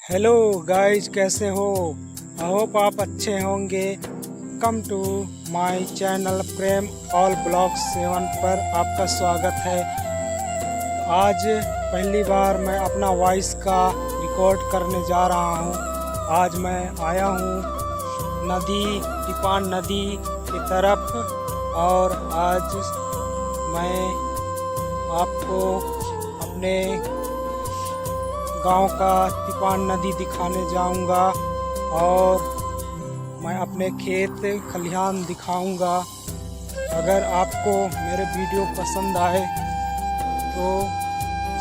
Hello guys, कैसे हो? I hope आप अच्छे होंगे। Come to my channel Prem all blog 7 पर आपका स्वागत है। आज पहली बार मैं अपना वॉइस का रिकॉर्ड करने जा रहा हूँ। आज मैं आया हूँ टिपान नदी की तरफ और आज मैं आपको अपने गांव का टिपान नदी दिखाने जाऊंगा और मैं अपने खेत खलिहान दिखाऊंगा। अगर आपको मेरे वीडियो पसंद आए तो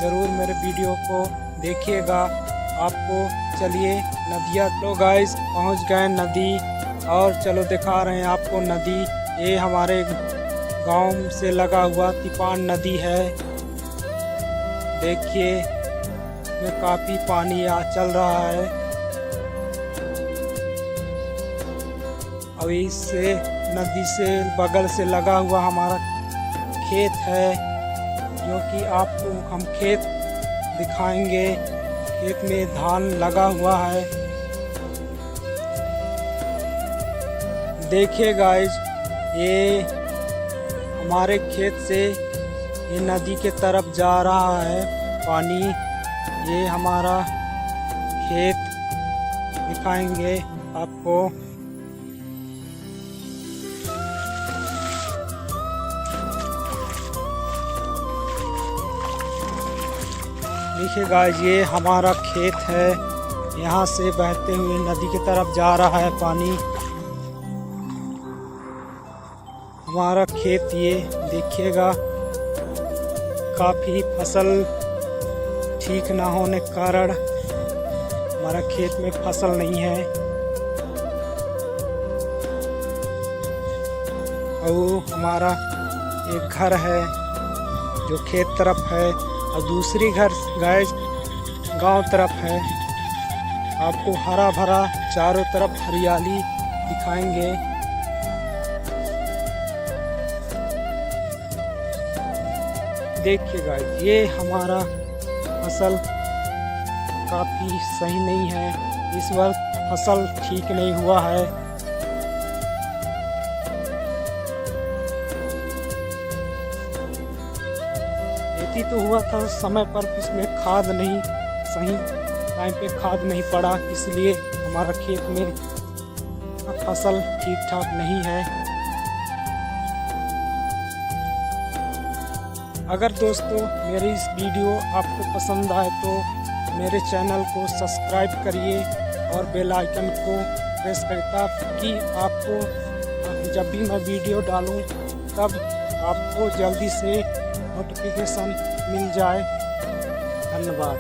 ज़रूर मेरे वीडियो को देखिएगा। आपको चलिए नदिया तो गाइस पहुंच गए नदी और चलो दिखा रहे हैं आपको नदी। ये हमारे गांव से लगा हुआ टिपान नदी है। देखिए में काफ़ी पानी चल रहा है। अभी से नदी से बगल से लगा हुआ हमारा खेत है, जो कि आपको हम खेत दिखाएंगे। खेत में धान लगा हुआ है। देखिए गाइस, ये हमारे खेत से ये नदी के तरफ जा रहा है पानी। ये हमारा खेत दिखाएंगे आपको। देखिए गाइस, ये हमारा खेत है। यहाँ से बहते हुए नदी की तरफ जा रहा है पानी। हमारा खेत ये देखिएगा, काफ़ी फसल ठीक ना होने के कारण हमारा खेत में फसल नहीं है। और हमारा एक घर है जो खेत तरफ है और दूसरी घर गाइस गांव तरफ है। आपको हरा भरा चारों तरफ हरियाली दिखाएंगे। देखिए गाइस, ये हमारा फसल काफ़ी सही नहीं है। इस वक्त फसल ठीक नहीं हुआ है। खेती तो हुआ था समय पर, इसमें खाद नहीं सही टाइम पे खाद नहीं पड़ा, इसलिए हमारा खेत में फसल ठीक ठाक नहीं है। अगर दोस्तों मेरी इस वीडियो आपको पसंद आए तो मेरे चैनल को सब्सक्राइब करिए और बेल आइकन को प्रेस करिए, ताकि आपको जब भी मैं वीडियो डालूं तब आपको जल्दी से नोटिफिकेशन मिल जाए। धन्यवाद।